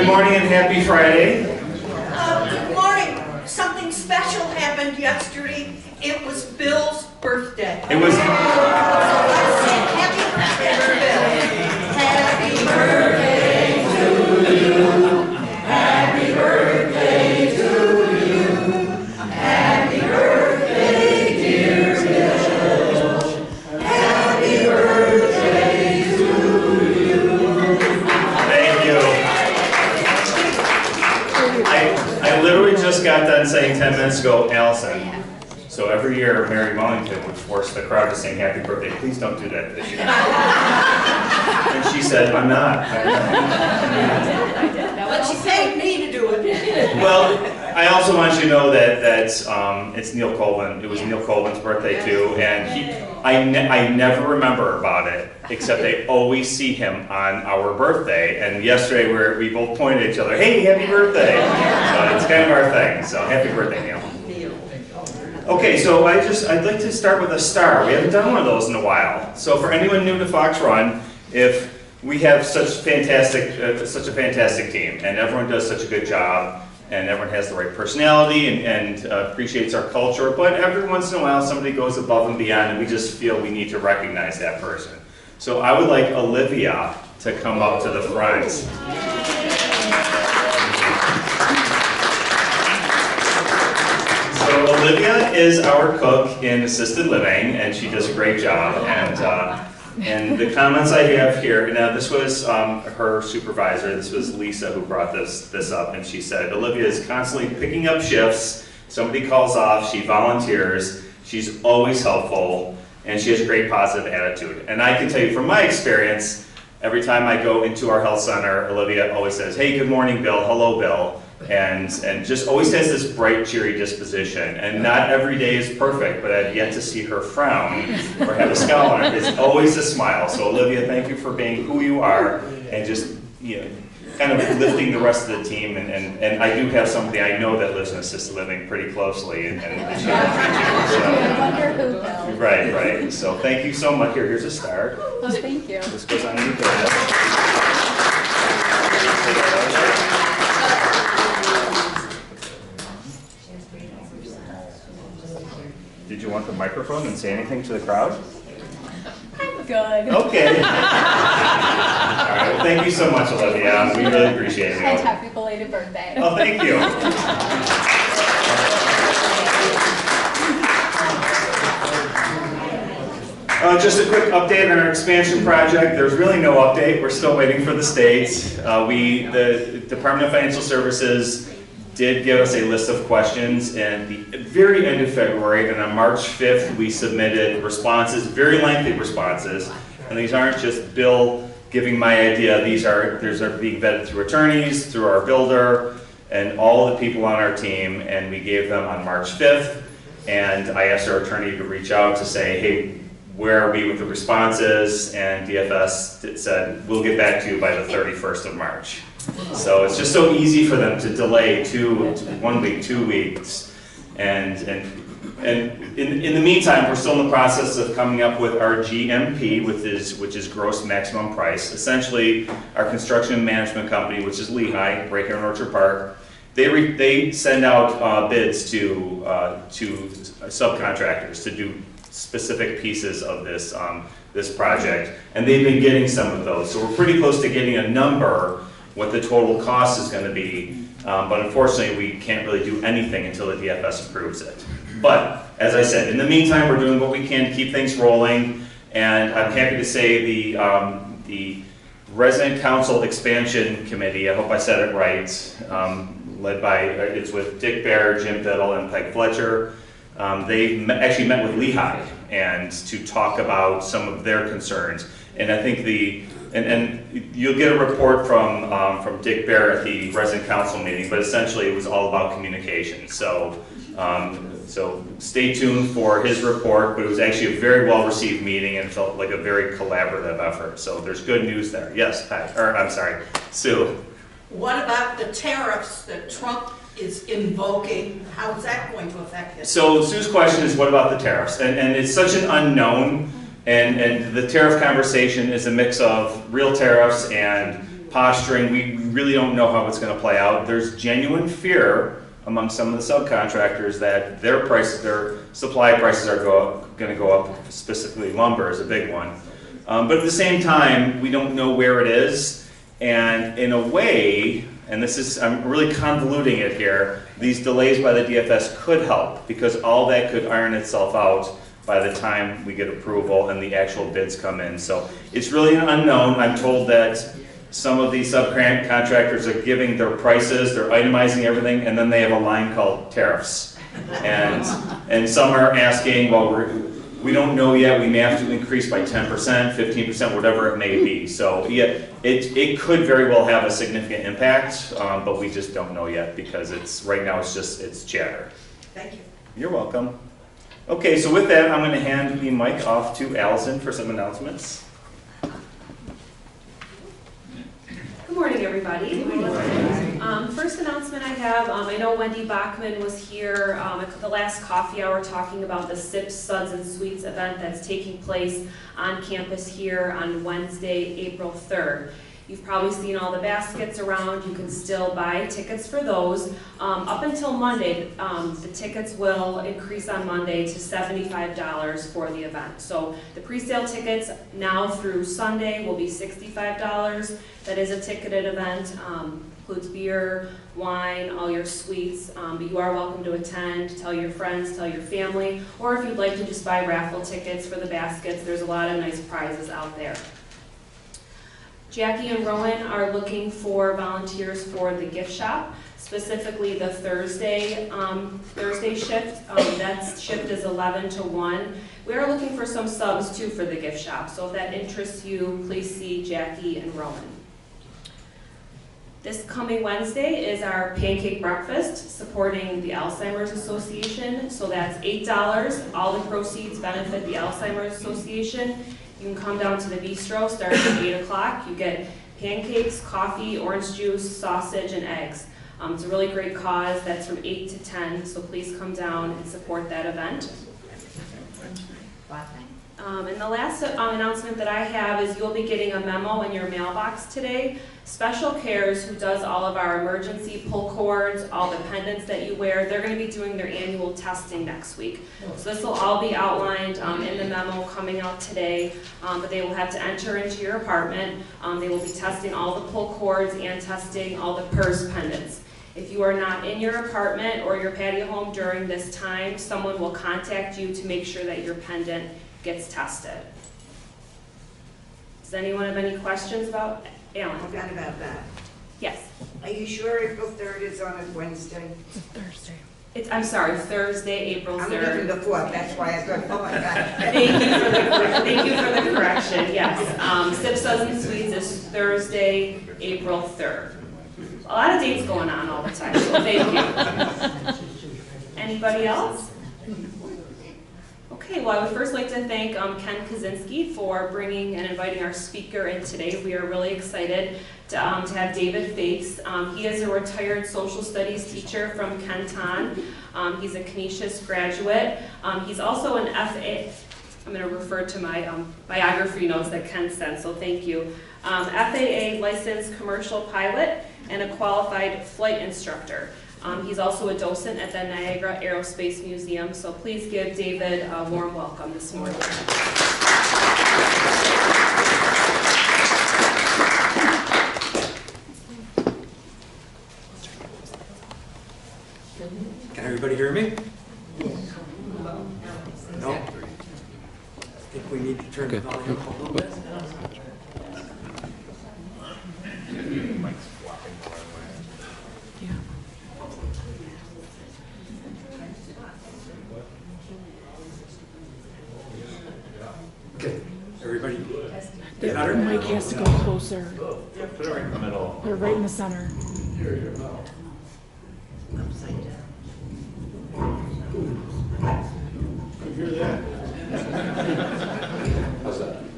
morning and happy Friday. Good morning. Something special happened yesterday. It was Bill's birthday. It was. Let's sing happy birthday, Bill. Happy birthday to you. Happy birthday to you. Happy birthday, dear Bill. Happy birthday to you. Thank you. I literally just got done saying 10 minutes ago, Allison. So every year, Mary Wellington would force the crowd to sing happy birthday. Please don't do that this year. And she said, I'm not. But she paid me to do it. Well, I also want you to know that it's Neil Colvin. It was Neil Colvin's birthday too, and I never remember about it, except I always see him on our birthday. And yesterday we both pointed at each other, hey, happy birthday. So it's kind of our thing. So happy birthday, Neil. Okay, so I'd like to start with a star. We haven't done one of those in a while. So for anyone new to Fox Run, if we have such a fantastic team, and everyone does such a good job, and everyone has the right personality and appreciates our culture, but every once in a while somebody goes above and beyond, and we just feel we need to recognize that person. So I would like Olivia to come up to the front. So Olivia is our cook in assisted living, and she does a great job. And the comments I have here, now this was her supervisor, this was Lisa who brought this up, and she said, Olivia is constantly picking up shifts, somebody calls off, she volunteers, she's always helpful, and she has a great positive attitude. And I can tell you from my experience, every time I go into our health center, Olivia always says, hey, good morning, Bill, hello, Bill. And just always has this bright, cheery disposition. And not every day is perfect, but I've yet to see her frown or have a scowl on her. It's always a smile. So Olivia, thank you for being who you are and just kind of lifting the rest of the team. And I do have somebody I know that lives in assisted living pretty closely, and she so, right. So thank you so much. Here's a star. Oh, thank you. This goes on your bill. Did you want the microphone and say anything to the crowd? I'm good. Okay. All right. Well, thank you so much, Olivia. We really appreciate it. And happy belated birthday. Oh, thank you. Just a quick update on our expansion project. There's really no update. We're still waiting for the state. The Department of Financial Services did give us a list of questions at the very end of February, and on March 5th we submitted responses, very lengthy responses, and these aren't just Bill giving my idea, these are being vetted through attorneys, through our builder, and all the people on our team, and we gave them on March 5th, and I asked our attorney to reach out to say, hey, where are we with the responses, and DFS said, we'll get back to you by the 31st of March. So it's just so easy for them to delay 1 week, 2 weeks, and in the meantime, we're still in the process of coming up with our GMP, which is gross maximum price. Essentially, our construction management company, which is Lehigh, right here in Orchard Park, they send out bids to subcontractors to do specific pieces of this project, and they've been getting some of those. So we're pretty close to getting a number what the total cost is going to be, but unfortunately we can't really do anything until the DFS approves it. But as I said, in the meantime we're doing what we can to keep things rolling, and I'm happy to say the Resident Council Expansion Committee, I hope I said it right, led by, it's with Dick Bear, Jim Biddle, and Peg Fletcher. They actually met with Lehigh and to talk about some of their concerns, and I think and you'll get a report from Dick Bear at the resident council meeting, but essentially it was all about communication. So stay tuned for his report, but it was actually a very well received meeting and felt like a very collaborative effort. So there's good news there. Yes, Pat, or I'm sorry, Sue. What about the tariffs that Trump is invoking? How is that going to affect it? So Sue's question is, what about the tariffs? And it's such an unknown, and the tariff conversation is a mix of real tariffs and posturing. We really don't know how it's going to play out. There's genuine fear among some of the subcontractors that their prices, their supply prices are going to go up, specifically lumber is a big one. But at the same time, we don't know where it is, and in a way, and this is, I'm really convoluting it here, these delays by the DFS could help, because all that could iron itself out by the time we get approval and the actual bids come in. So it's really an unknown. I'm told that some of these subcontractors are giving their prices, they're itemizing everything, and then they have a line called tariffs. And some are asking, well, we don't know yet, we may have to increase by 10%, 15%, whatever it may be. So yeah, it could very well have a significant impact, but we just don't know yet, because right now it's chatter. Thank you. You're welcome. Okay, so with that, I'm going to hand the mic off to Allison for some announcements. Good morning, everybody. First announcement I have, I know Wendy Bachman was here at the last coffee hour talking about the Sips, Suds, and Sweets event that's taking place on campus here on Wednesday, April 3rd. You've probably seen all the baskets around. You can still buy tickets for those. Up until Monday, the tickets will increase on Monday to $75 for the event. So the pre-sale tickets now through Sunday will be $65. That is a ticketed event. Includes beer, wine, all your sweets. But you are welcome to attend, tell your friends, tell your family, or if you'd like to just buy raffle tickets for the baskets, there's a lot of nice prizes out there. Jackie and Rowan are looking for volunteers for the gift shop, specifically the Thursday shift. That shift is 11 to 1. We are looking for some subs too for the gift shop, so if that interests you, please see Jackie and Rowan. This coming Wednesday is our pancake breakfast supporting the Alzheimer's Association. So that's $8. All the proceeds benefit the Alzheimer's Association. You can come down to the bistro starting at 8 o'clock. You get pancakes, coffee, orange juice, sausage, and eggs. It's a really great cause. That's from 8 to 10, so please come down and support that event. And the last announcement that I have is you'll be getting a memo in your mailbox today. Special Cares, who does all of our emergency pull cords, all the pendants that you wear, they're going to be doing their annual testing next week. So this will all be outlined in the memo coming out today, but they will have to enter into your apartment. They will be testing all the pull cords and testing all the purse pendants. If you are not in your apartment or your patio home during this time, someone will contact you to make sure that your pendant gets tested. Does anyone have any questions about Alan? I forgot about that. Yes. Are you sure April 3rd is on a Wednesday? I'm sorry, Thursday, April 3rd. I'm looking the 4th, that's why I thought, oh my God. Thank you for the correction, yes. Sips, Suds, and Sweets is Thursday, April 3rd. A lot of dates going on all the time, so thank you. Anybody else? Okay, well, I would first like to thank Ken Kaczynski for bringing and inviting our speaker in today. We are really excited to have David Fakes. He is a retired social studies teacher from Kenton. He's a Canisius graduate. He's also an FA, I'm going to refer to my biography notes that Ken sent, so thank you. FAA licensed commercial pilot and a qualified flight instructor. He's also a docent at the Niagara Aerospace Museum, so please give David a warm welcome this morning. Can everybody hear me? No? I think we need to turn the volume up a little bit. Okay, everybody. The mic has to go closer. Put it right in the middle. They're right in the center.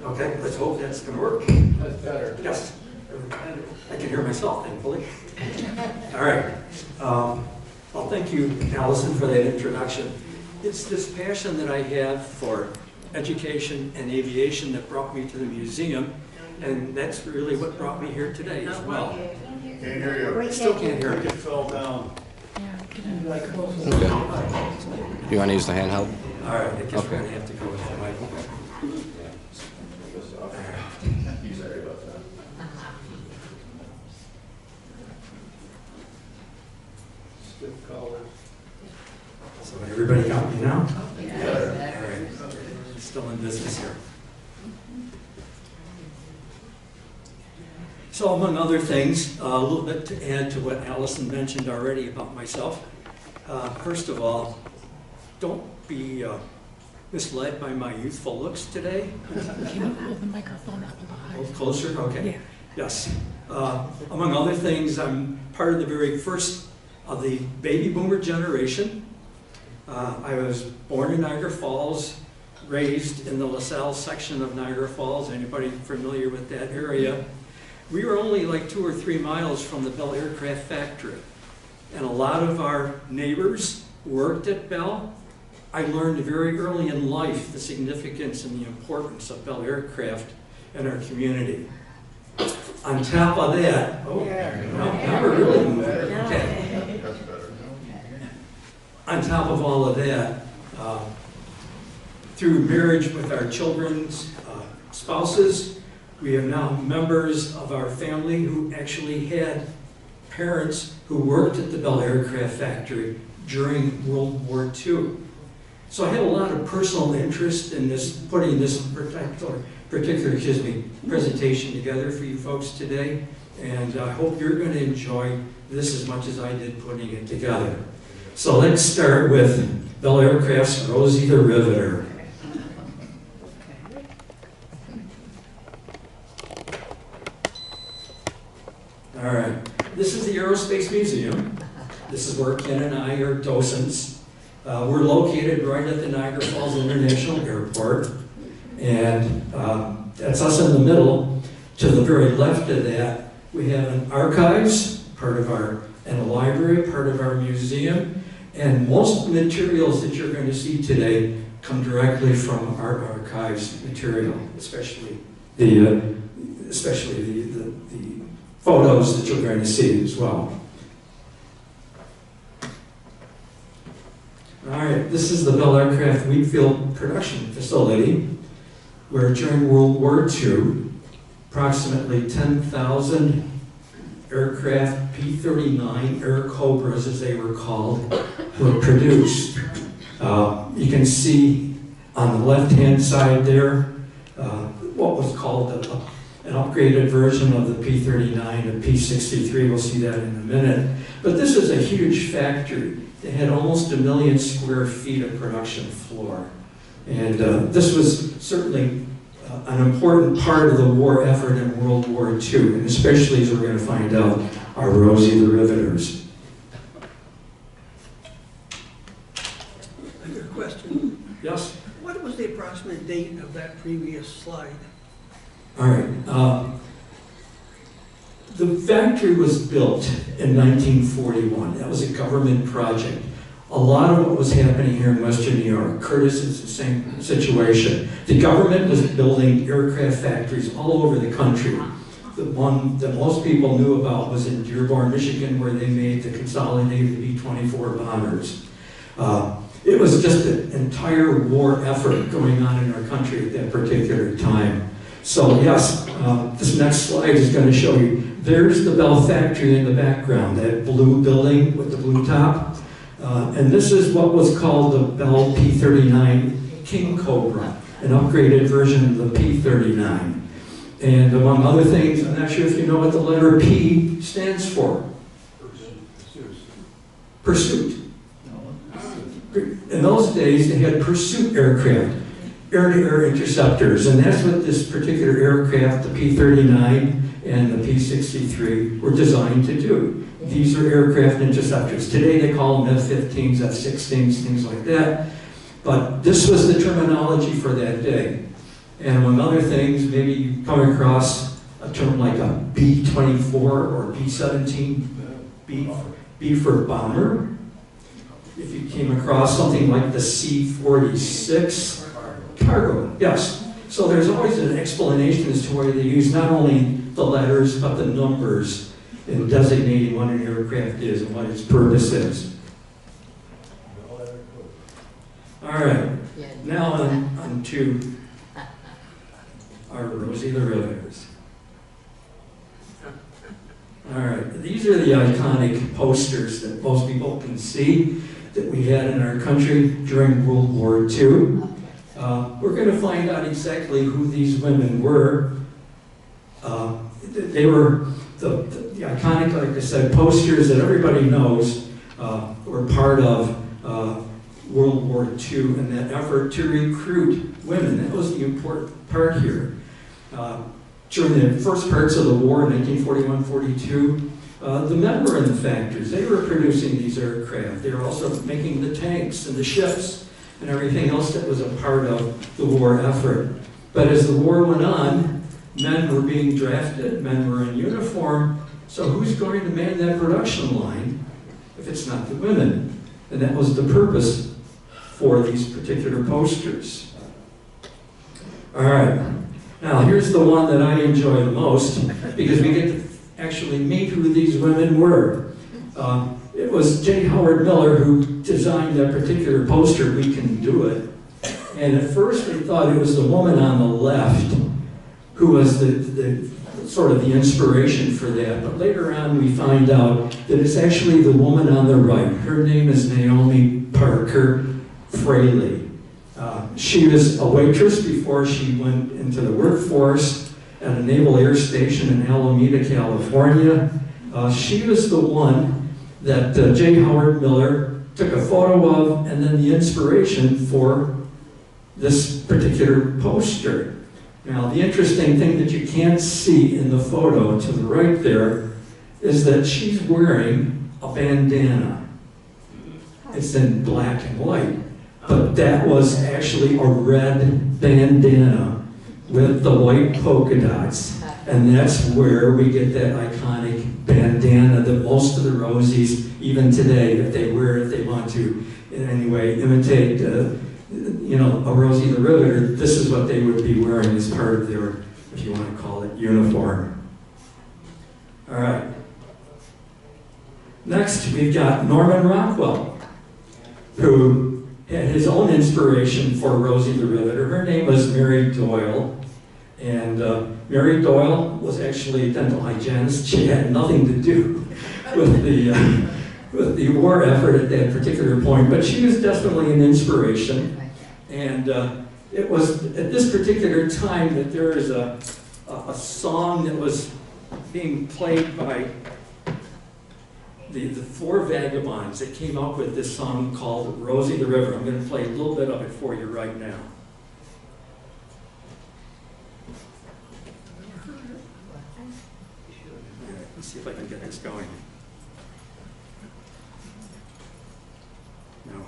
Okay, let's hope that's going to work. That's better. Yes. I can hear myself, thankfully. All right. Well, thank you, Allison, for that introduction. It's this passion that I have for education and aviation that brought me to the museum and that's really what brought me here today as well. Can't hear you. Still can't hear It you. fell down. Yeah, get in the microphone. Okay. You want to use the handheld? All right, I guess we're Okay. gonna have to go with the mic. Sorry about that. Stiff collars. So everybody got me now? Yeah. All right. Still in business here. So among other things, a little bit to add to what Allison mentioned already about myself. First of all, don't be misled by my youthful looks today. Can you hold the microphone up a little higher? Hold closer, okay. Yeah. Yes. Among other things, I'm part of the very first of the baby boomer generation. I was born in Niagara Falls, raised in the LaSalle section of Niagara Falls. Anybody familiar with that area? We were only like 2 or 3 miles from the Bell Aircraft Factory. And a lot of our neighbors worked at Bell. I learned very early in life the significance and the importance of Bell Aircraft in our community. On top of that, now we're really moving. Okay. That's better. On top of all of that, through marriage with our children's spouses, we are now members of our family who actually had parents who worked at the Bell Aircraft Factory during World War II. So I had a lot of personal interest in this, putting this particular presentation together for you folks today, and I hope you're going to enjoy this as much as I did putting it together. So let's start with Bell Aircraft's Rosie the Riveter. All right, this is the Aerospace Museum. This is where Ken and I are docents. We're located right at the Niagara Falls International Airport, and that's us in the middle. To the very left of that, we have an archives, and a library, part of our museum, and most materials that you're going to see today come directly from our archives material, especially the photos that you're going to see as well. All right, this is the Bell Aircraft Wheatfield production facility, where during World War II, approximately 10,000 aircraft, P-39 Air Cobras, as they were called, were produced. You can see on the left-hand side there what was called an upgraded version of the P-39 and P-63. We'll see that in a minute. But this is a huge factory. They had almost 1 million square feet of production floor. And this was certainly an important part of the war effort in World War II, and especially, as we're going to find out, our Rosie the Riveters. I have a question. Yes? What was the approximate date of that previous slide? All right. The factory was built in 1941. That was a government project. A lot of what was happening here in Western New York, Curtis is the same situation. The government was building aircraft factories all over the country. The one that most people knew about was in Dearborn, Michigan, where they made the consolidated B-24 bombers. It was just an entire war effort going on in our country at that particular time. So yes, this next slide is going to show you. There's the Bell factory in the background, that blue building with the blue top. And this is what was called the Bell P-39 King Cobra, an upgraded version of the P-39. And among other things, I'm not sure if you know what the letter P stands for. Pursuit. In those days, they had pursuit aircraft, air-to-air interceptors, and that's what this particular aircraft, the P-39 and the P-63, were designed to do. These are aircraft interceptors. Today they call them F-15s, F-16s, things like that. But this was the terminology for that day. And among other things, maybe you come across a term like a B-24 or B-17, B for bomber. If you came across something like the C-46, cargo, yes. So there's always an explanation as to why they use not only the letters, but the numbers in designating what an aircraft is and what its purpose is. All right, now on to our Rosie the Riveters. All right, these are the iconic posters that most people can see that we had in our country during World War II. We're going to find out exactly who these women were. They were the iconic, like I said, posters that everybody knows were part of World War II and that effort to recruit women. That was the important part here. During the first parts of the war, 1941-42, the men were in the factories. They were producing these aircraft. They were also making the tanks and the ships and everything else that was a part of the war effort. But as the war went on, men were being drafted, men were in uniform, so who's going to man that production line if it's not the women? And that was the purpose for these particular posters. All right. Now, here's the one that I enjoy the most, because we get to actually meet who these women were. It was J. Howard Miller who designed that particular poster, We Can Do It. And at first we thought it was the woman on the left who was the sort of the inspiration for that. But later on we find out that it's actually the woman on the right. Her name is Naomi Parker Fraley. She was a waitress before she went into the workforce at a Naval Air Station in Alameda, California. She was the one that J. Howard Miller took a photo of, and then the inspiration for this particular poster. Now, the interesting thing that you can't see in the photo to the right there is that she's wearing a bandana. It's in black and white. But that was actually a red bandana with the white polka dots. And that's where we get that iconic bandana that most of the Rosies, even today, that they wear if they want to in any way imitate, you know, a Rosie the Riveter. This is what they would be wearing as part of their, if you want to call it, uniform. All right. Next, we've got Norman Rockwell, who had his own inspiration for Rosie the Riveter. Her name was Mary Doyle, and Mary Doyle was actually a dental hygienist. She had nothing to do with the war effort at that particular point, but she was definitely an inspiration. And it was at this particular time that there is a song that was being played by the Four Vagabonds that came up with this song called Rosie the River. I'm going to play a little bit of it for you right now. Let's see if I can get this going. No.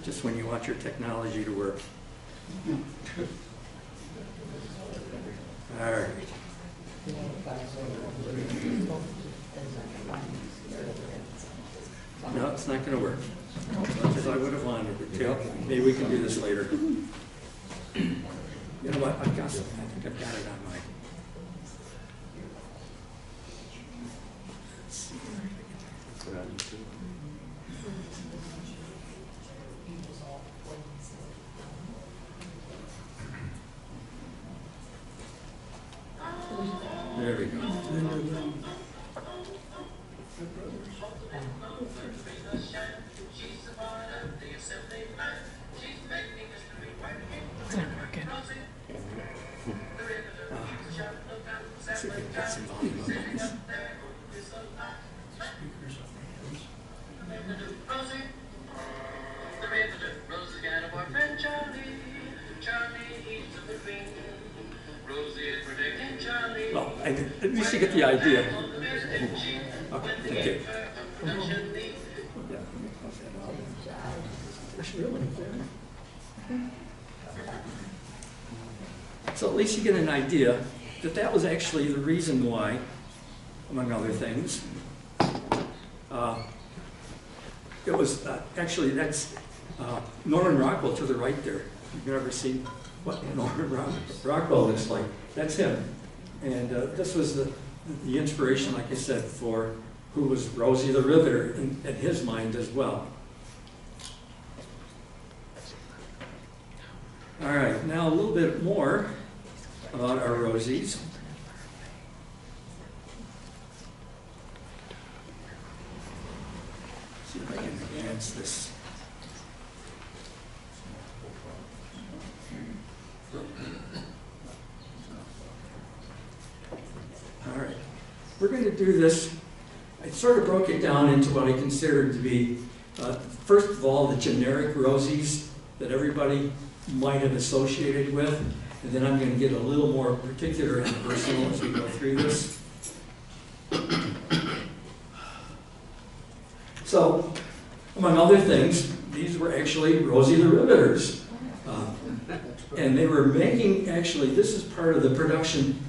Just when you want your technology to work. All right. No, it's not going to work. As much as I would have wanted it to. Maybe we can do this later. You know what? I've got something. I think I've got it on my. Let's see. There we go. It's not working. See if we can get some volume on this. Well, at least you get the idea. Okay, thank you. So at least you get an idea that that was actually the reason why, among other things, It was, actually, that's Norman Rockwell to the right there. You've never seen what Norman Rockwell looks like. That's him. And this was the inspiration, like I said, for who was Rosie the Riveter in his mind as well. All right, now a little bit more about our Rosies. See if I can advance this. All right, we're going to do this. I sort of broke it down into what I considered to be, first of all, the generic Rosies that everybody might have associated with, and then I'm going to get a little more particular and personal as we go through this. So, among other things, these were actually Rosie the Riveters. And they were making, actually, this is part of the production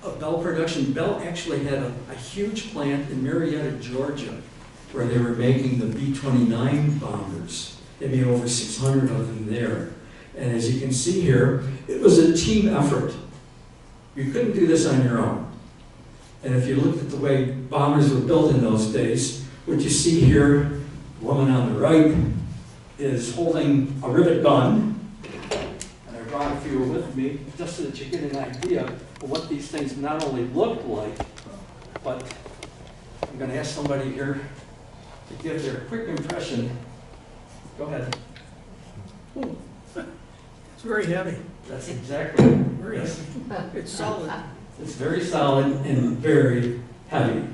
of Bell Production. Bell actually had a huge plant in Marietta, Georgia, where they were making the B-29 bombers. They made over 600 of them there. And as you can see here, it was a team effort. You couldn't do this on your own. And if you look at the way bombers were built in those days, what you see here, the woman on the right is holding a rivet gun. And I brought a few with me just so that you get an idea of what these things not only looked like, but I'm going to ask somebody here to give their quick impression. Go ahead. Oh, it's very heavy. That's exactly Very yes. heavy. It's solid. It's very solid and very heavy.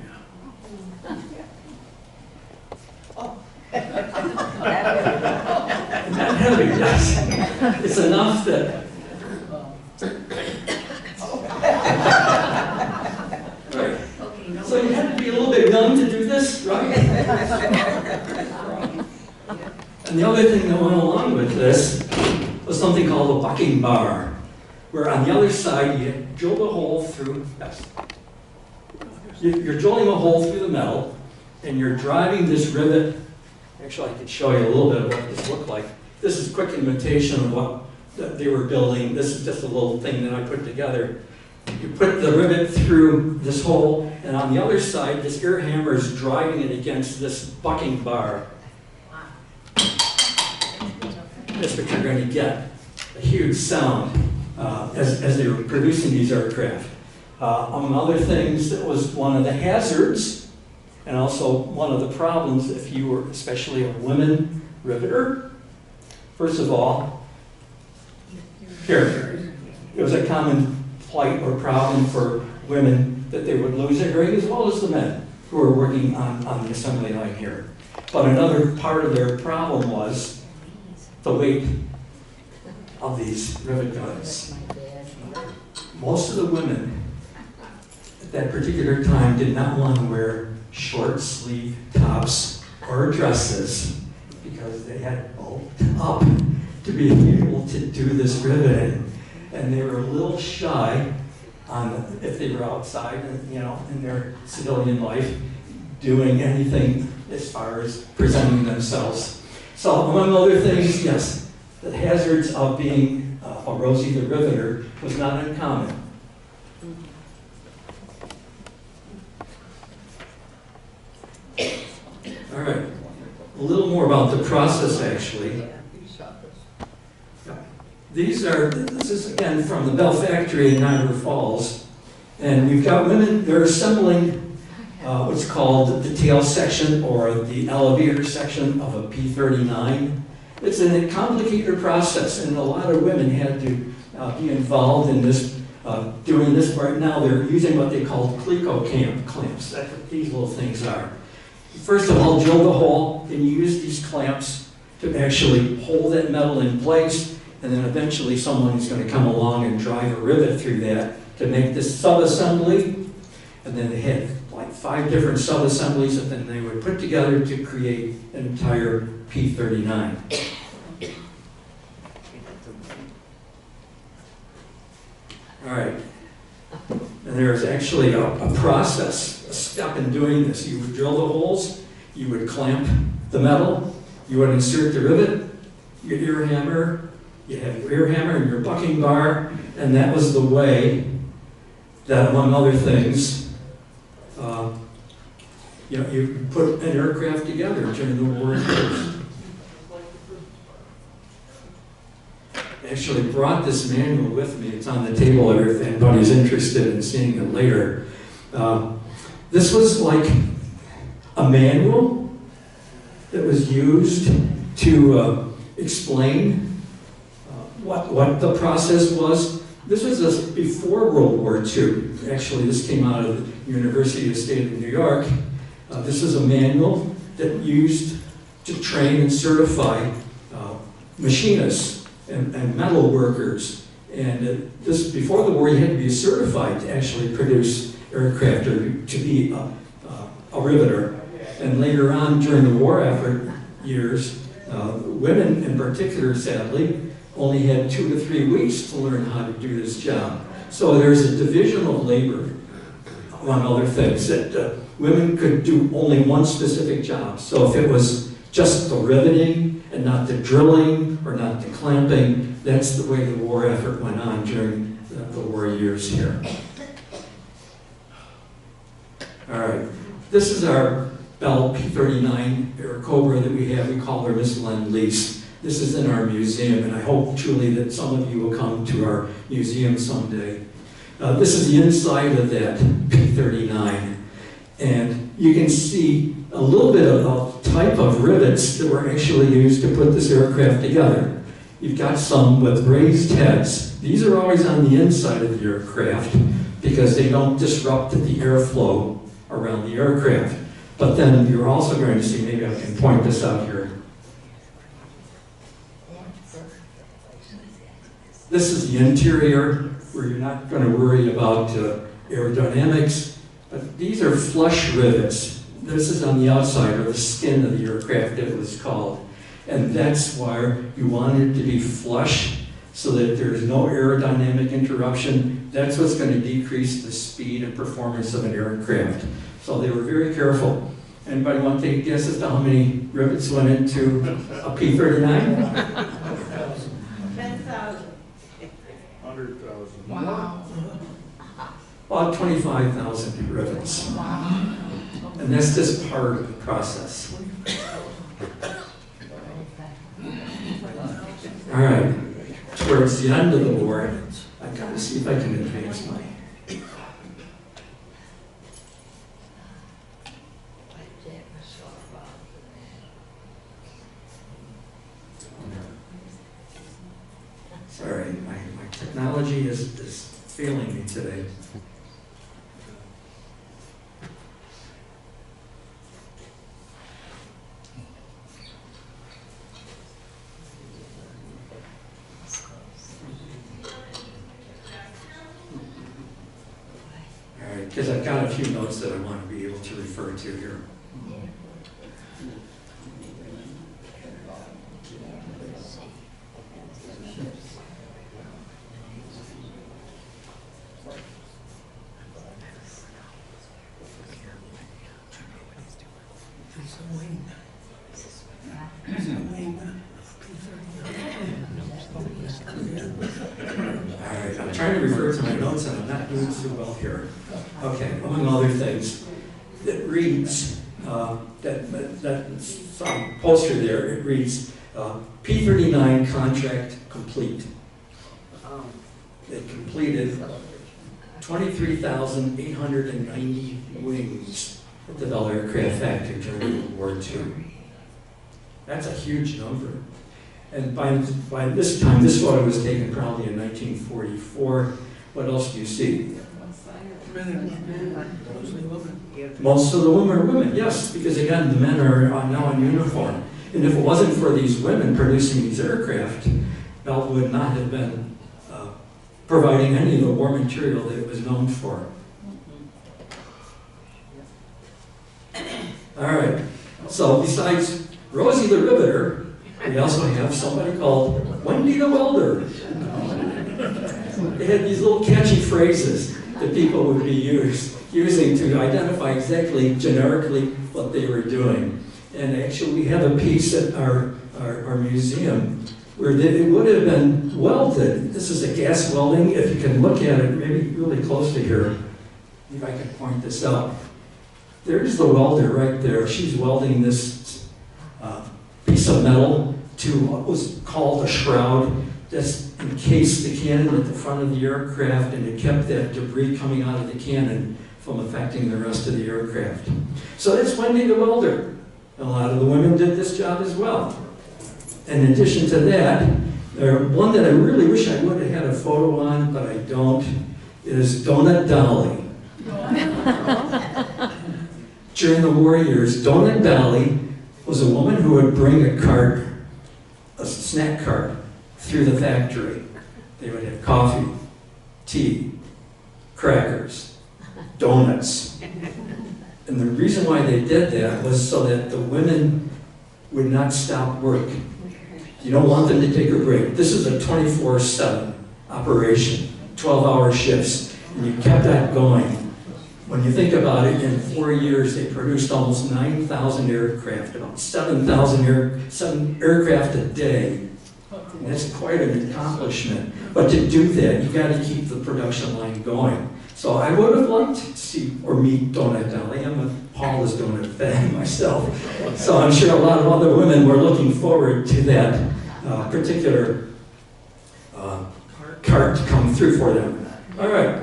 Not heavy, yes. It's enough that. Right. So you had to be a little bit young to do this, right? And the other thing that went along with this was something called a bucking bar, where on the other side you drill a hole through. Yes. You're drilling a hole through the metal, and you're driving this rivet. Actually, I could show you a little bit of what this looked like. This is a quick imitation of what they were building. This is just a little thing that I put together. You put the rivet through this hole, and on the other side, this ear hammer is driving it against this bucking bar. That's what you're going to get, a huge sound as they were producing these aircraft. Among other things, it was one of the hazards and also one of the problems if you were especially a women riveter. First of all, here, it was a common plight or problem for women that they would lose their hearing as well as the men who were working on the assembly line here. But another part of their problem was the weight of these rivet guns. Most of the women at that particular time did not want to wear short sleeve tops or dresses because they had bulked up to be able to do this riveting. And they were a little shy on if they were outside, you know, in their civilian life, doing anything as far as presenting themselves. So among other things, yes, the hazards of being a Rosie the Riveter was not uncommon. All right, a little more about the process actually. This is again from the Bell factory in Niagara Falls, and we've got women, they're assembling what's called the tail section or the elevator section of a P-39. It's a complicated process, and a lot of women had to be involved in this, doing this. Right now they're using what they call Cleco clamps. That's what these little things are. First of all, drill the hole, and you use these clamps to actually hold that metal in place, and then eventually someone is going to come along and drive a rivet through that to make this sub-assembly, and then they had like 5 different sub-assemblies that then they would put together to create an entire P-39. All right. And there's actually a process, a step in doing this. You would drill the holes, you would clamp the metal, you would insert the rivet, your ear hammer, you have your ear hammer and your bucking bar, and that was the way that, among other things, you put an aircraft together during the war years. I actually brought this manual with me. It's on the table if anybody's interested in seeing it later. This was like a manual that was used to explain what the process was. This was before World War II. Actually, this came out of the University of the State of New York. This is a manual that used to train and certify machinists and metal workers. And this, before the war, you had to be certified to actually produce aircraft or to be a riveter. And later on, during the war effort years, women in particular, sadly, only had 2 to 3 weeks to learn how to do this job. So there's a division of labor, among other things, that women could do only one specific job. So if it was just the riveting and not the drilling or not the clamping, that's the way the war effort went on during the war years here. All right, this is our Bell P-39 Airacobra that we have. We call her Miss Lend-Lease. This is in our museum, and I hope truly that some of you will come to our museum someday. This is the inside of that P-39, and you can see a little bit of the type of rivets that were actually used to put this aircraft together. You've got some with raised heads. These are always on the inside of the aircraft because they don't disrupt the airflow around the aircraft. But then you're also going to see, maybe I can point this out here. This is the interior where you're not going to worry about aerodynamics, but these are flush rivets. This is on the outside, or the skin of the aircraft, it was called. And that's why you want it to be flush so that there's no aerodynamic interruption. That's what's going to decrease the speed and performance of an aircraft. So they were very careful. Anybody want to take a guess as to how many rivets went into a P-39? 10,000. 100,000. Wow. About 25,000 rivets. Wow. And that's just part of the process. All right, towards the end of the war, I've got to see if I can advance my... Sorry, my technology is failing me today. All right, because I've got a few notes that I want to be able to refer to here. Alright, I'm trying to refer to my notes and I'm not doing so well here. Okay, among other things, it reads, that poster there, it reads, P-39 contract complete. They completed 23,890 wings at the Bell Aircraft Factory during World War II. That's a huge number. And by this time, this photo was taken probably in 1944. What else do you see? Most of the women are women, yes, because again, the men are now in uniform. And if it wasn't for these women producing these aircraft, Bell would not have been providing any of the war material that it was known for. All right, so besides Rosie the Riveter, we also have somebody called Wendy the Welder. They had these little catchy phrases that people would be using to identify exactly generically what they were doing. And actually, we have a piece at our museum where it would have been welded. This is a gas welding. If you can look at it maybe really closely here, if I can point this out. There's the welder right there. She's welding this piece of metal to what was called a shroud. That's encased the cannon at the front of the aircraft, and it kept that debris coming out of the cannon from affecting the rest of the aircraft. So that's Wendy the welder. A lot of the women did this job as well. In addition to that, one that I really wish I would have had a photo on, but I don't, is Donut Dolly. During the war years, Donut Dolly was a woman who would bring a cart, a snack cart, through the factory. They would have coffee, tea, crackers, donuts. And the reason why they did that was so that the women would not stop work. You don't want them to take a break. This is a 24/7 operation, 12-hour shifts, and you kept that going. When you think about it, in 4 years, they produced almost 9,000 aircraft, about 7,000 aircraft a day. And that's quite an accomplishment. But to do that, you got to keep the production line going. So I would have liked to see or meet Donut Dolly. I'm a Paula's Donut fan myself. So I'm sure a lot of other women were looking forward to that particular cart to come through for them. All right.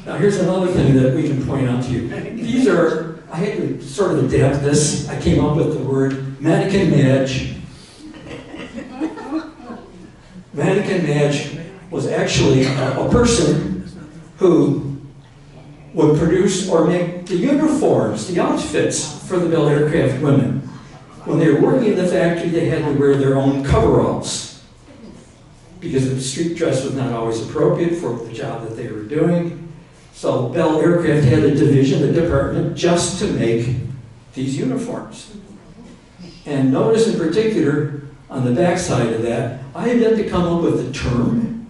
Now here's another thing that we can point out to you. These are, I had to sort of adapt this. I came up with the word Mannequin Madge. Mannequin Madge was actually a person who would produce or make the uniforms, the outfits for the Bell Aircraft women. When they were working in the factory, they had to wear their own coveralls because the street dress was not always appropriate for the job that they were doing. So Bell Aircraft had a division, a department, just to make these uniforms. And notice in particular, on the back side of that, I had yet to come up with a term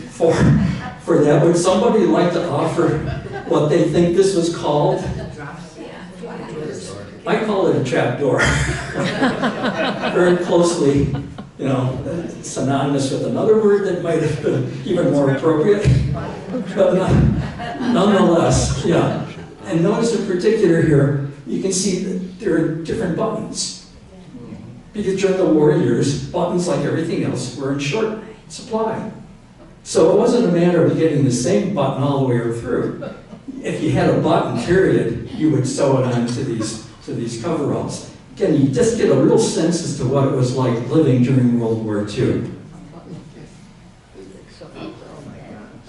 for that. Would somebody like to offer what they think this was called? I call it a trap door. Very closely, synonymous with another word that might have been even more appropriate. But nonetheless, yeah. And notice in particular here, you can see that there are different buttons. Because during the war years, buttons, like everything else, were in short supply. So it wasn't a matter of getting the same button all the way through. If you had a button, period, you would sew it onto these coveralls. Again, you just get a real sense as to what it was like living during World War II.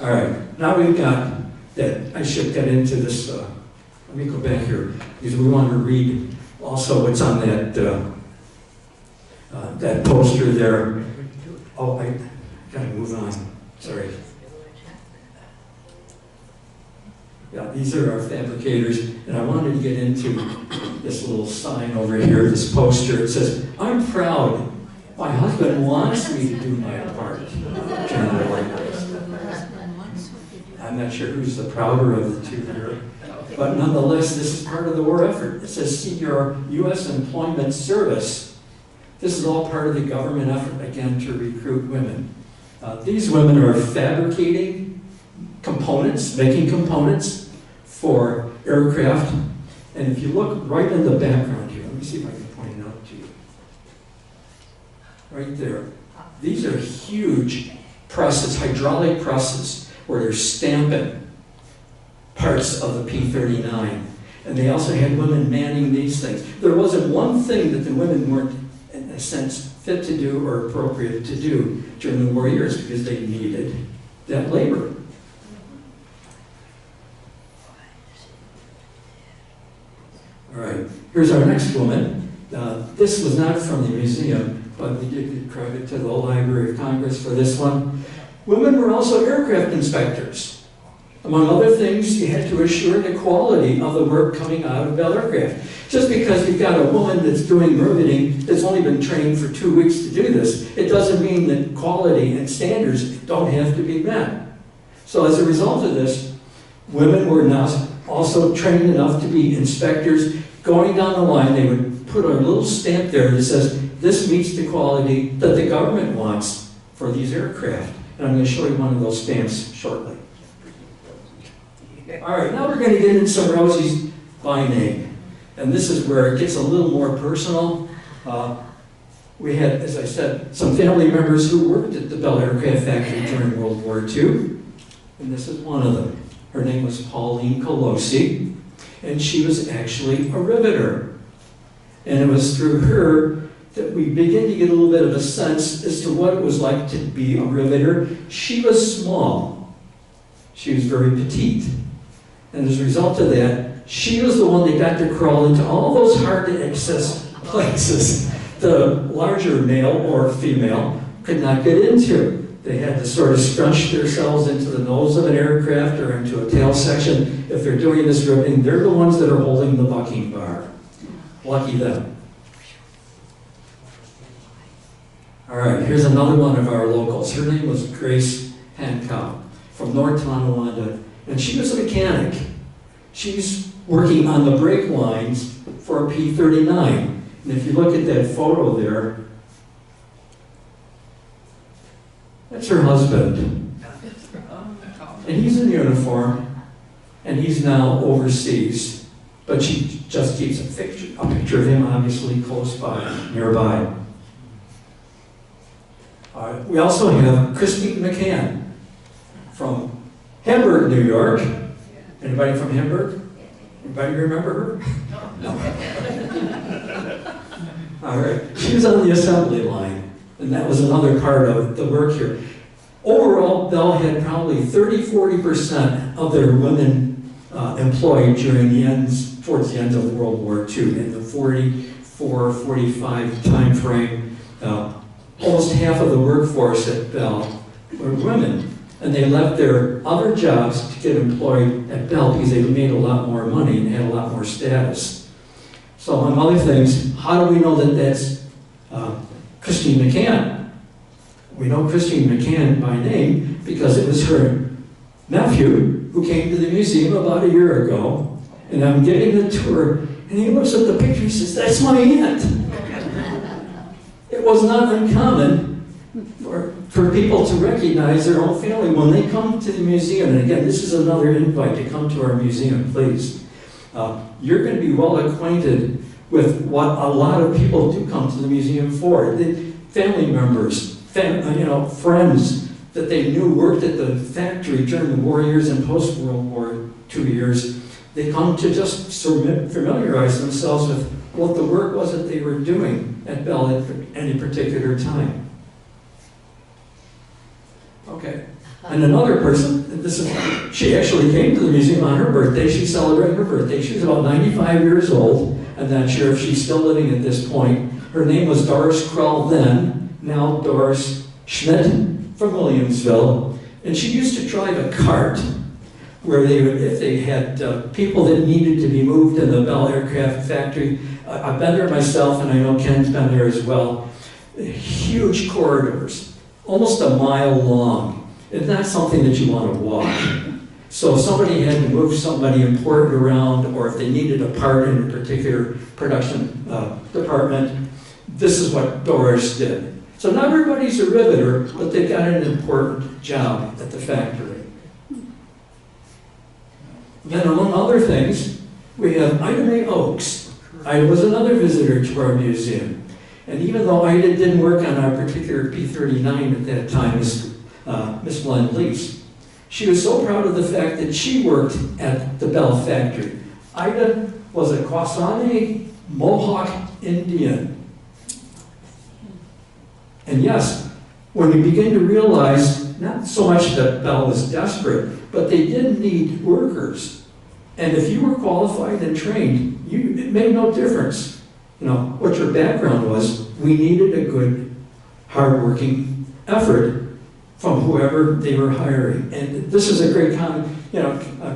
All right, now we've got that. I should get into this. Let me go back here because we want to read also what's on that poster there. Oh, I gotta move on. Sorry. Yeah, these are our fabricators, and I wanted to get into this little sign over here, this poster. It says, "I'm proud. My husband wants me to do my part." I'm not sure who's the prouder of the two here, but nonetheless, this is part of the war effort. It says, "See your U.S. Employment Service." This is all part of the government effort, again, to recruit women. These women are fabricating components, making components for aircraft. And if you look right in the background here, let me see if I can point it out to you. Right there. These are huge presses, hydraulic presses, where they're stamping parts of the P-39. And they also had women manning these things. There wasn't one thing that the women weren't, in a sense, fit to do or appropriate to do during the war years because they needed that labor. All right, here's our next woman. This was not from the museum, but we did give credit to the Library of Congress for this one. Women were also aircraft inspectors. Among other things, you had to assure the quality of the work coming out of Bell Aircraft. Just because you've got a woman that's doing riveting that's only been trained for 2 weeks to do this, it doesn't mean that quality and standards don't have to be met. So as a result of this, women were now also trained enough to be inspectors. Going down the line, they would put a little stamp there that says, this meets the quality that the government wants for these aircraft. And I'm going to show you one of those stamps shortly. All right, now we're going to get into some Rosie's by name. And this is where it gets a little more personal. We had, as I said, some family members who worked at the Bell Aircraft Factory during World War II. And this is one of them. Her name was Pauline Colosi, and she was actually a riveter. And it was through her that we begin to get a little bit of a sense as to what it was like to be a riveter. She was small. She was very petite. And as a result of that, she was the one that got to crawl into all those hard-to-access places the larger male or female could not get into. They had to sort of scrunch themselves into the nose of an aircraft or into a tail section. If they're doing this riveting, they're the ones that are holding the bucking bar. Lucky them. All right, here's another one of our locals. Her name was Grace Hancock from North Tonawanda, and she was a mechanic. She's working on the brake lines for a P-39. And if you look at that photo there, that's her husband. And he's in uniform, and he's now overseas. But she just keeps a picture of him, obviously, close by, nearby. We also have Christine McCann from Hamburg, New York. Anybody from Hamburg? Anybody remember her? No. All right. She was on the assembly line, and that was another part of the work here. Overall, Bell had probably 30–40% of their women employed towards the end of World War II, in the 44–45 time frame. Almost half of the workforce at Bell were women, and they left their other jobs to get employed at Bell because they made a lot more money and had a lot more status. So among other things, how do we know that that's Christine McCann? We know Christine McCann by name because it was her nephew who came to the museum about a year ago, and I'm giving the tour, and he looks at the picture and says, "That's my aunt." It was not uncommon for people to recognize their own family when they come to the museum. And again, this is another invite to come to our museum, please. You're going to be well acquainted with what a lot of people do come to the museum for. The family members, friends that they knew worked at the factory during the war years and post-World War II years. They come to just familiarize themselves with what the work was that they were doing at Bell at any particular time. Okay. And another person, she actually came to the museum on her birthday. She celebrated her birthday. She was about 95 years old. I'm not sure if she's still living at this point. Her name was Doris Krull then, now Doris Schmidt from Williamsville. And she used to drive a cart where if they had people that needed to be moved in the Bell Aircraft Factory. I've been there myself, and I know Ken's been there as well. Huge corridors, almost a mile long. It's not something that you want to walk. So if somebody had to move somebody important around, or if they needed a part in a particular production department, this is what Doris did. So not everybody's a riveter, but they've got an important job at the factory. Then among other things, we have Ida Mae Oaks. Ida was another visitor to our museum. And even though Ida didn't work on our particular P-39 at that time, Miss Lend-Lease, she was so proud of the fact that she worked at the Bell factory. Ida was a Kwasane Mohawk Indian. And yes, when we begin to realize, not so much that Bell was desperate, but they did need workers. And if you were qualified and trained, it made no difference, what your background was. We needed a good, hardworking effort from whoever they were hiring. And this is a great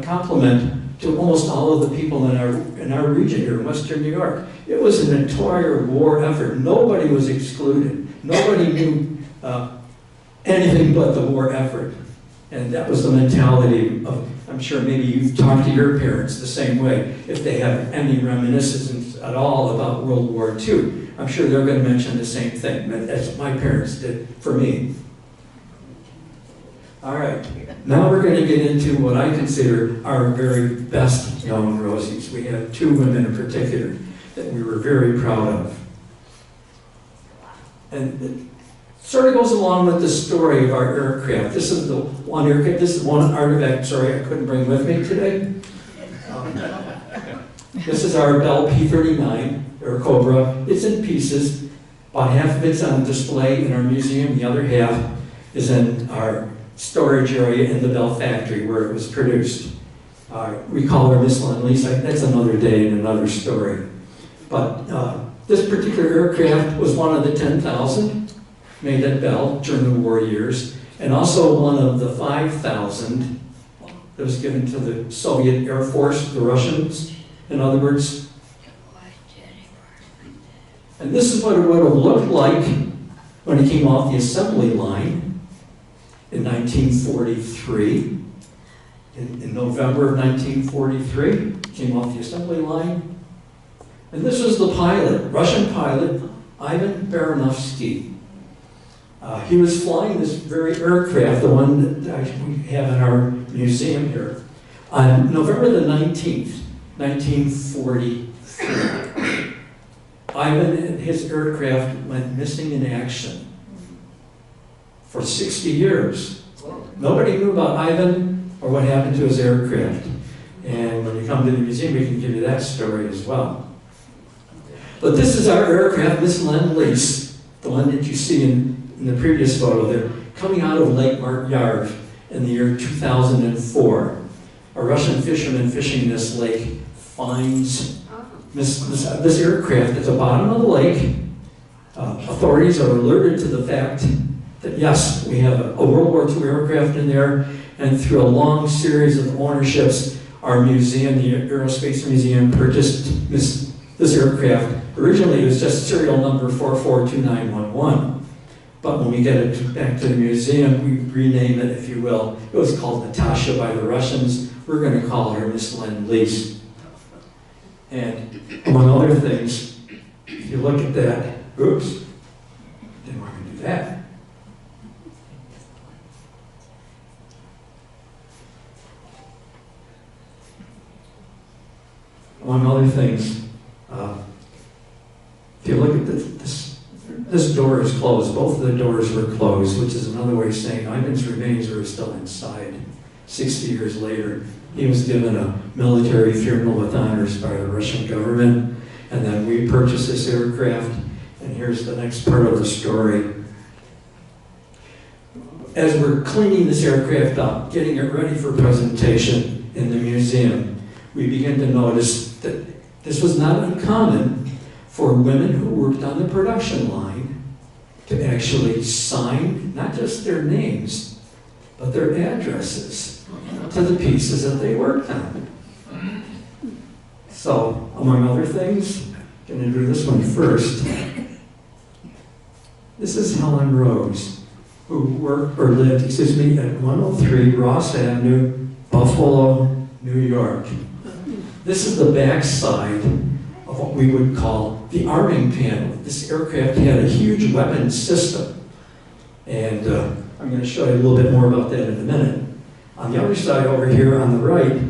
compliment to almost all of the people in our region here in Western New York. It was an entire war effort. Nobody was excluded. Nobody knew anything but the war effort. And that was the mentality of, I'm sure maybe you've talked to your parents the same way, if they have any reminiscence questions at all about World War II. I'm sure they're going to mention the same thing, as my parents did for me. All right, now we're going to get into what I consider our very best known Rosies. We have two women in particular that we were very proud of. And it sort of goes along with the story of our aircraft. This is the one aircraft, this is one artifact, sorry, I couldn't bring with me today. This is our Bell P-39, or Cobra. It's in pieces. About half of it's on display in our museum. The other half is in our storage area in the Bell factory where it was produced. We call her Miss Lend-Lease. That's another day and another story. But this particular aircraft was one of the 10,000 made at Bell during the war years, and also one of the 5,000 that was given to the Soviet Air Force, the Russians, in other words. And this is what it would have looked like when it came off the assembly line in 1943. In November of 1943, it came off the assembly line. And this was the pilot, Russian pilot, Ivan Baranovsky. He was flying this very aircraft, the one that we have in our museum here, on November the 19th, 1943. Ivan and his aircraft went missing in action for 60 years. Nobody knew about Ivan or what happened to his aircraft. And when you come to the museum, we can give you that story as well. But this is our aircraft, Miss Lend-Lease, the one that you see in the previous photo there, coming out of Lake Yarv in the year 2004. A Russian fisherman fishing this lake finds this aircraft at the bottom of the lake. Authorities are alerted to the fact that yes, we have a World War II aircraft in there, and through a long series of ownerships, our museum, the Aerospace Museum, purchased this aircraft. Originally, it was just serial number 442911. But when we get it back to the museum, we rename it, if you will. It was called Natasha by the Russians. We're going to call her Miss Lend-Lease. And among other things, if you look at that, oops, didn't want to do that. Among other things, if you look at this door is closed. Both of the doors were closed, which is another way of saying Ivan's remains are still inside. 60 years later, he was given a military funeral with honors by the Russian government, and then we purchased this aircraft, and here's the next part of the story. As we're cleaning this aircraft up, getting it ready for presentation in the museum, we begin to notice that this was not uncommon for women who worked on the production line to actually sign not just their names, but their addresses to the pieces that they worked on. So, among other things, I'm going to do this one first. This is Helen Rose, who worked or lived, at 103 Ross Avenue, Buffalo, New York. This is the back side of what we would call the arming panel. This aircraft had a huge weapons system. And I'm going to show you a little bit more about that in a minute. On the other side over here on the right,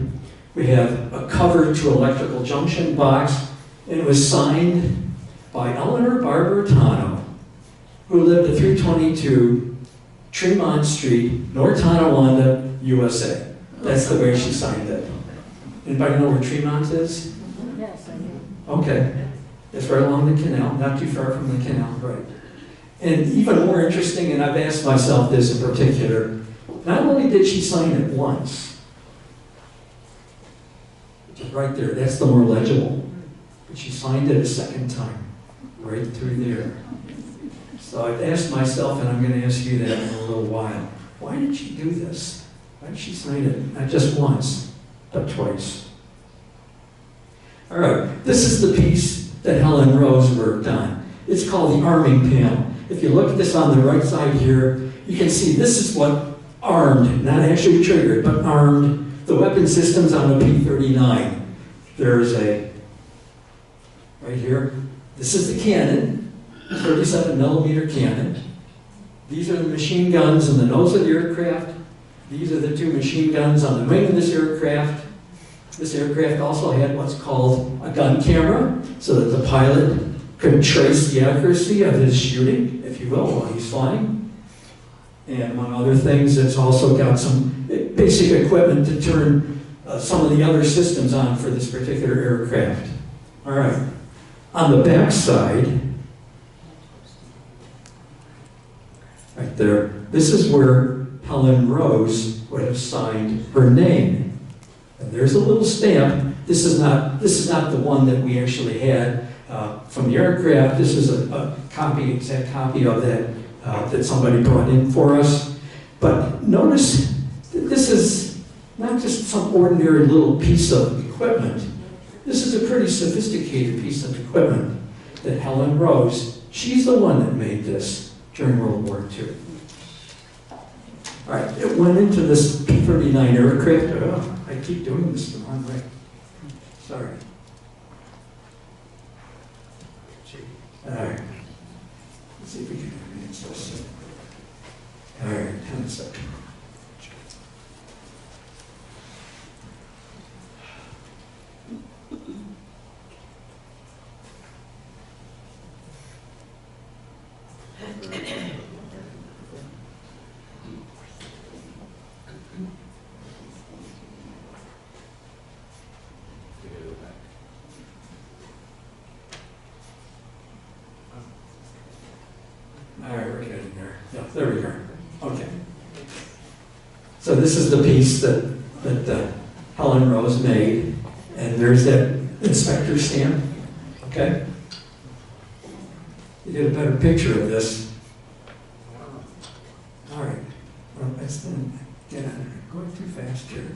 we have a cover to electrical junction box, and it was signed by Eleanor Barbertano, who lived at 322 Tremont Street, North Tonawanda, USA. That's the way she signed it. Anybody know where Tremont is? Yes, I do. Okay. It's right along the canal, not too far from the canal, right. And even more interesting, and I've asked myself this in particular, not only did she sign it once, which is right there, that's the more legible, but she signed it a second time, right through there. So I've asked myself, and I'm going to ask you that in a little while, why did she do this? Why did she sign it not just once, but twice? All right, this is the piece that Helen Rose worked on. It's called the arming panel. If you look at this on the right side here, you can see this is what armed, not actually triggered, but armed the weapon systems on a P-39. There's a right here. This is the cannon, 37 millimeter cannon. These are the machine guns in the nose of the aircraft. These are the two machine guns on the wing of this aircraft. This aircraft also had what's called a gun camera, so that the pilot could trace the accuracy of his shooting, if you will, while he's flying. And among other things, it's also got some basic equipment to turn some of the other systems on for this particular aircraft. All right. On the back side, right there, this is where Helen Rose would have signed her name. And there's a little stamp. This is not the one that we actually had from the aircraft. This is a copy, exact copy of that that somebody brought in for us. But notice that this is not just some ordinary little piece of equipment. This is a pretty sophisticated piece of equipment that Helen Rose, she's the one that made this during World War II. All right, it went into this P-39 aircraft. Oh, I keep doing this the wrong way. Sorry. All right. Let's see if we can advance this. All right, hang on a second. All right, we're getting there. Yeah, there we go. Okay. So this is the piece that Helen Rose made, and there's that inspector stamp. Okay. You get a better picture of this. All right. Well, I'm going too fast here.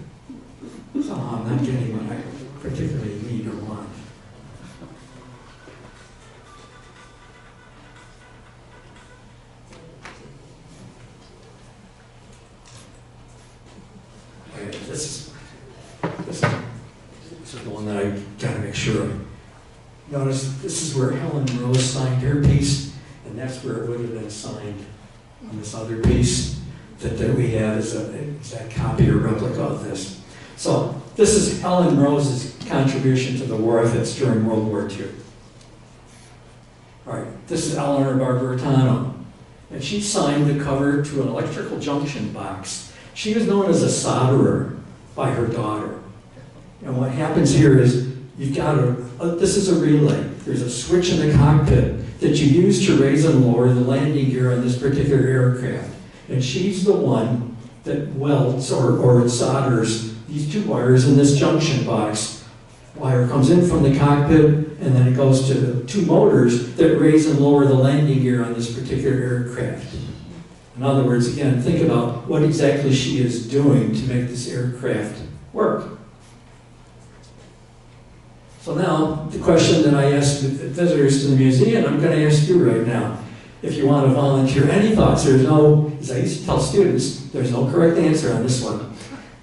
Somehow I'm not getting what I particularly need or want. This is the one that I gotta make sure of. Notice this is where Helen Rose signed her piece, and that's where it would have been signed on this other piece that we have as an exact copy or replica of this. So this is Helen Rose's contribution to the war efforts during World War II. All right, this is Eleanor Barbertano, and she signed the cover to an electrical junction box. She was known as a solderer by her daughter. And what happens here is you've got this is a relay. There's a switch in the cockpit that you use to raise and lower the landing gear on this particular aircraft. And she's the one that welds or solders these two wires in this junction box. Wire comes in from the cockpit, and then it goes to the two motors that raise and lower the landing gear on this particular aircraft. In other words, again, think about what exactly she is doing to make this aircraft work. So now, the question that I asked the visitors to the museum, I'm going to ask you right now. If you want to volunteer, any thoughts? There's no, as I used to tell students, there's no correct answer on this one.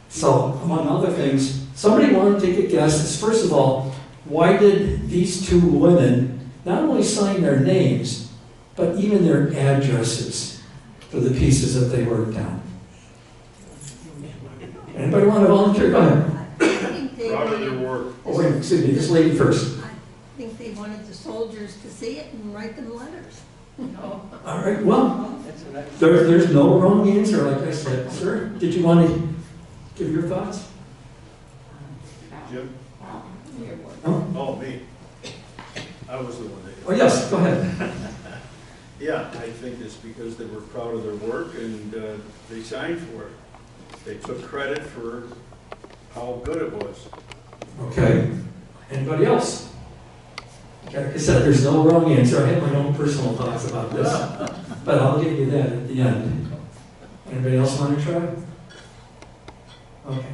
So, among other things, somebody want to take a guess. First of all, why did these two women not only sign their names, but even their addresses for the pieces that they worked on? Anybody want to volunteer? Go ahead. Proud of their work. Oh, wait, excuse me, this lady first. I think they wanted the soldiers to see it and write them letters. All right, well, there's no wrong answer, like I said. Sir, did you want to give your thoughts? Jim? Huh? Oh, me. I was the one that. Oh, yes, go ahead. Yeah, I think it's because they were proud of their work and they signed for it. They took credit for how good it was. Okay. Anybody else? Like I said, there's no wrong answer. I have my own personal thoughts about this, but I'll give you that at the end. Anybody else want to try? Okay.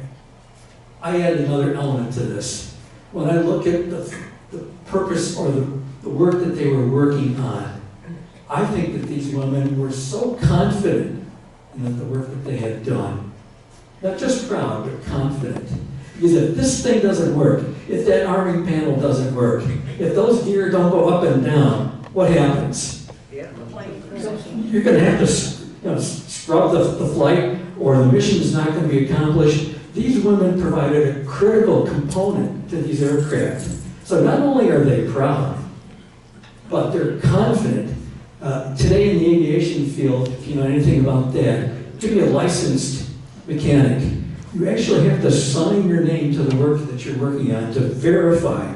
I add another element to this. When I look at the purpose or the work that they were working on, I think that these women were so confident in the work that they had done. Not just proud, but confident. Because if this thing doesn't work, if that arming panel doesn't work, if those gear don't go up and down, what happens? You're going to have to scrub the flight, or the mission is not going to be accomplished. These women provided a critical component to these aircraft. So not only are they proud, but they're confident. Today in the aviation field, if you know anything about that, to be a licensed mechanic, you actually have to sign your name to the work that you're working on to verify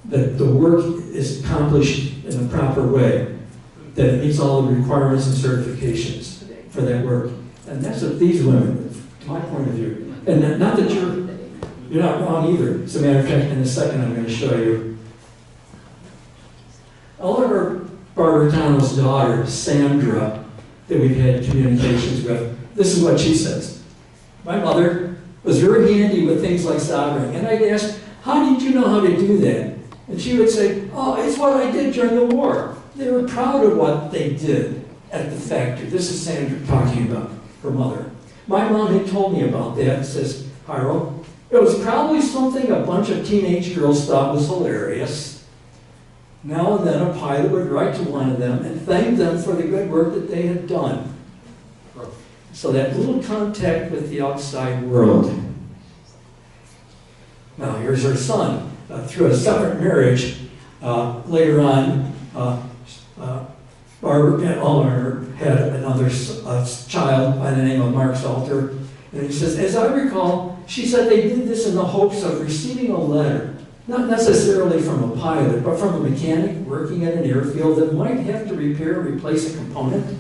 that the work is accomplished in a proper way, that it meets all the requirements and certifications for that work. And that's what these women, to my point of view, and not that you're not wrong either. As a matter of fact, in a second I'm going to show you. Oliver Barbertano's daughter, Sandra, that we've had communications with, this is what she says. My mother was very handy with things like soldering, and I'd ask, how did you know how to do that? And she would say, oh, it's what I did during the war. They were proud of what they did at the factory. This is Sandra talking about her mother. My mom had told me about that, says Harold. It was probably something a bunch of teenage girls thought was hilarious. Now and then a pilot would write to one of them and thank them for the good work that they had done. So that little contact with the outside world. Now here's her son. Through a separate marriage, later on, Barbara Ulmer had another child by the name of Mark Salter. And he says, as I recall, she said they did this in the hopes of receiving a letter, not necessarily from a pilot, but from a mechanic working at an airfield that might have to repair or replace a component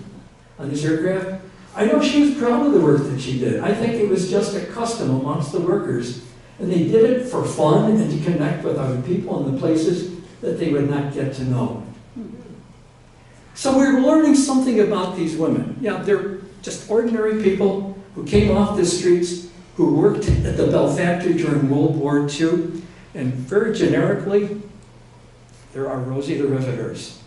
on this aircraft. I know she was proud of the work that she did. I think it was just a custom amongst the workers. And they did it for fun and to connect with other people in the places that they would not get to know. So we're learning something about these women. Yeah, they're just ordinary people who came off the streets, who worked at the Bell factory during World War II, and very generically, there are Rosie the Riveters.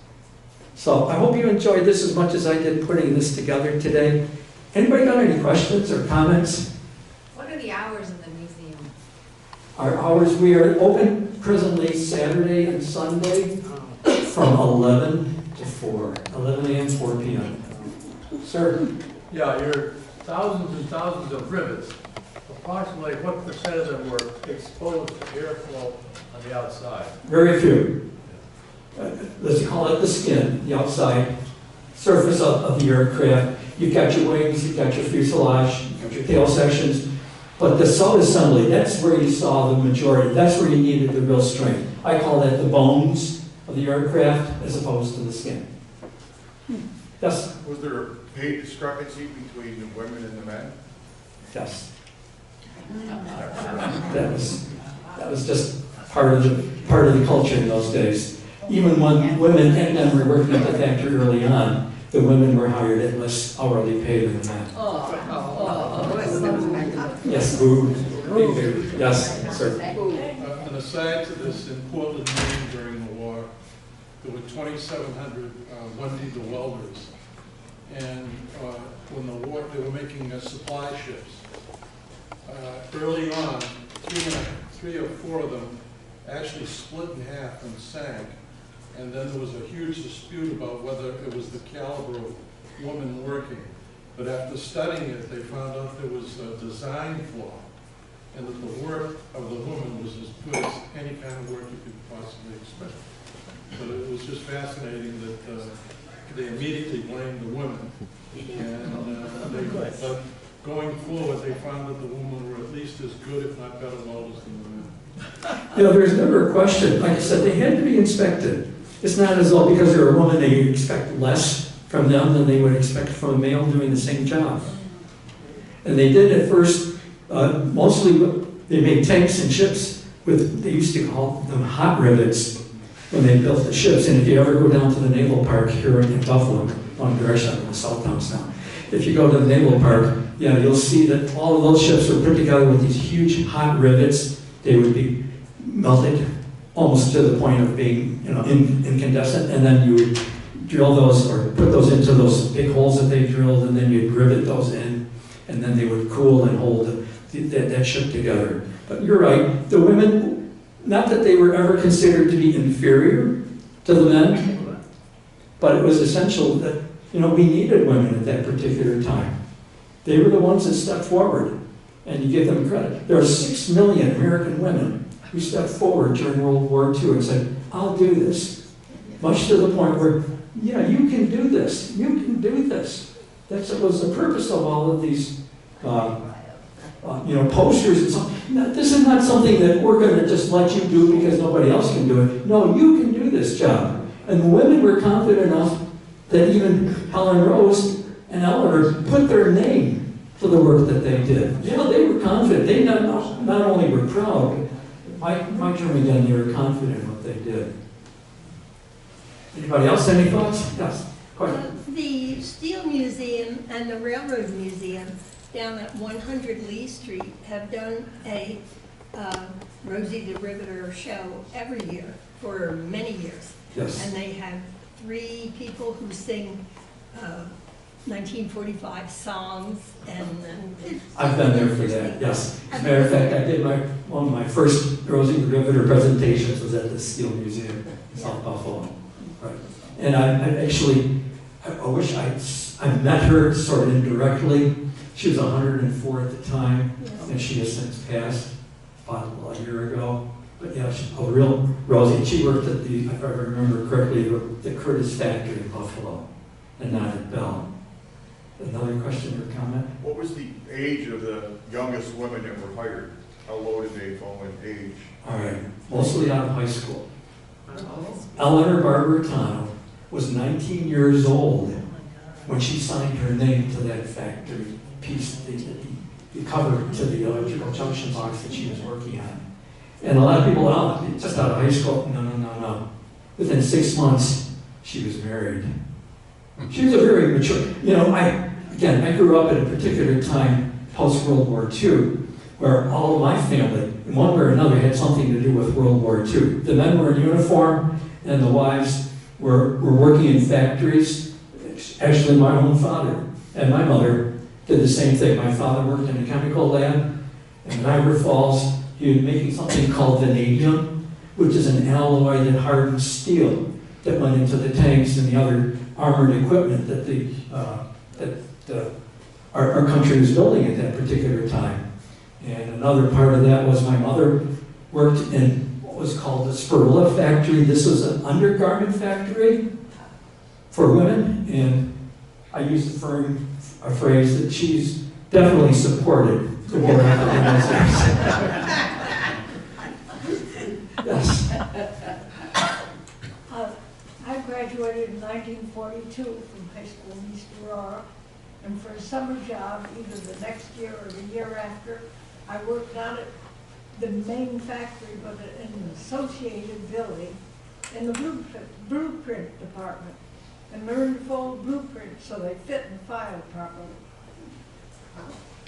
So I hope you enjoyed this as much as I did putting this together today. Anybody got any questions or comments? What are the hours in the museum? Our hours, we are open presently Saturday and Sunday from 11 to 4, 11 a.m., 4 p.m. Sir? Yeah, your thousands and thousands of rivets, approximately what percent of them were exposed to airflow on the outside? Very few. Let's call it the skin, the outside surface of the aircraft. You've got your wings, you've got your fuselage, you've got your tail sections, but the subassembly, that's where you saw the majority. That's where you needed the real strength. I call that the bones of the aircraft as opposed to the skin. Yes? Was there a pay discrepancy between the women and the men? Yes. That was just part of the culture in those days. Even when women and men were working at the factory early on, the women were hired at less hourly pay than the men. Yes, boo. Big boo. Yes, sir. An aside to this, in Portland, Maine during the war, there were 2,700 Wendy the welders. And when the war, they were making supply ships. Early on, three or four of them actually split in half and sank. And then there was a huge dispute about whether it was the caliber of women working. But after studying it, they found out there was a design flaw, and that the work of the woman was as good as any kind of work you could possibly expect. But it was just fascinating that they immediately blamed the women. And but going forward, they found that the women were at least as good, if not better, welders than the men. You know, there's never a question. Like I said, they had to be inspected. It's not as though because they're a woman, they expect less from them than they would expect from a male doing the same job. And they did at first, mostly they made tanks and ships with, they used to call them hot rivets when they built the ships. And if you ever go down to the Naval Park here in Buffalo, Long Direction, in the South Towns now, if you go to the Naval Park, yeah, you'll see that all of those ships were put together with these huge hot rivets. They would be melted almost to the point of being, you know, incandescent, and then you would drill those or put those into those big holes that they drilled, and then you'd rivet those in, and then they would cool and hold that ship together. But you're right, the women, not that they were ever considered to be inferior to the men, but it was essential that, we needed women at that particular time. They were the ones that stepped forward, and you give them credit. There are 6 million American women who stepped forward during World War II and said, I'll do this. Much to the point where, yeah, you can do this. You can do this. That was the purpose of all of these, posters and something. This is not something that we're going to just let you do because nobody else can do it. No, you can do this job. And the women were confident enough that even Helen Rose and Eleanor put their name to the work that they did. Yeah, they were confident. They not only were proud, my term again, they were confident in what they did. Anybody else, any thoughts? Yes, go ahead. The Steel Museum and the Railroad Museum down at 100 Lee Street have done a Rosie the Riveter show every year for many years. Yes. And they have 3 people who sing 1945 songs, and I've been there for that, yes. As a matter of fact, I did one of my first Rosie the Riveter presentations was at the Steel Museum in South Buffalo. Right. And I wish I met her sort of indirectly. She was 104 at the time, and she has since passed about a year ago. But yeah, she's a real Rosie. And she worked at the, if I remember correctly, the Curtis factory in Buffalo, and not at Bell. Another question or comment? What was the age of the youngest women that were hired? How low did they fall in age? All right, mostly out of high school. Eleanor Barbertano was 19 years old when she signed her name to that factory piece, the cover to the electrical junction box that she was working on. And a lot of people, just out of high school, no. Within 6 months, she was married. She was a very mature, I grew up at a particular time, post-World War II, where all of my family, in one way or another, had something to do with World War II. The men were in uniform, and the wives were working in factories. Actually, my own father and my mother did the same thing. My father worked in a chemical lab in Niagara Falls. He was making something called vanadium, which is an alloy that hardens steel that went into the tanks and the other armored equipment that our country was building at that particular time. And another part of that was my mother worked in what was called the Spirula factory. This was an undergarment factory for women, and I use a phrase that she's definitely supported to get out of Yes. I graduated in 1942 from high school in East Aurora, and for a summer job, either the next year or the year after, I worked not at the main factory, but in an associated building in the blueprint department, and learned to fold blueprints so they fit and file properly.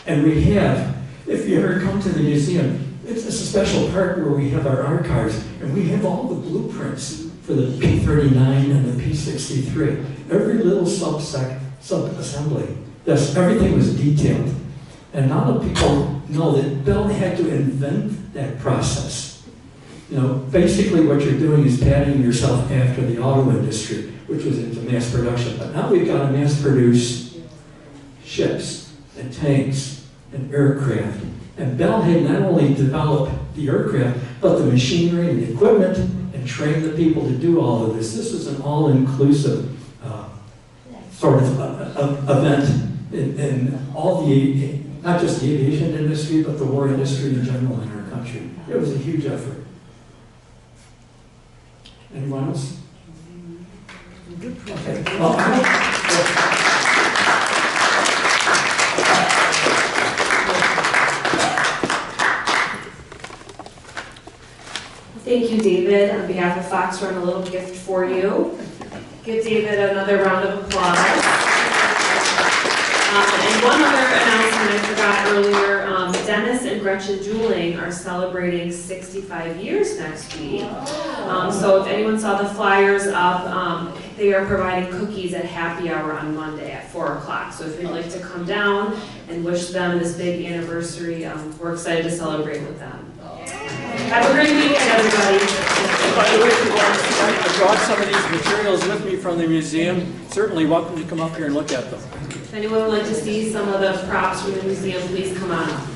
And we have, if you ever come to the museum, it's a special part where we have our archives, and we have all the blueprints for the P-39 and the P-63. Every little sub-assembly. Yes, everything was detailed. And a lot of people know that Bell had to invent that process. Basically what you're doing is patting yourself after the auto industry, which was into mass production. But now we've got to mass produce ships and tanks and aircraft. And Bell had not only developed the aircraft, but the machinery and the equipment, and trained the people to do all of this. This was an all-inclusive sort of event in all the, not just the aviation industry, but the war industry in general in our country. It was a huge effort. Anyone else? Okay. Thank you, David. On behalf of Fox Run, a little gift for you. Give David another round of applause. And one other announcement I forgot earlier, Dennis and Gretchen Juling are celebrating 65 years next week. So if anyone saw the flyers up, they are providing cookies at happy hour on Monday at 4 o'clock. So if you'd like to come down and wish them this big anniversary, we're excited to celebrate with them. Have a great weekend, everybody. By the way, if you want to see, I brought some of these materials with me from the museum. Certainly welcome to come up here and look at them. If anyone would like to see some of the props from the museum, please come on up.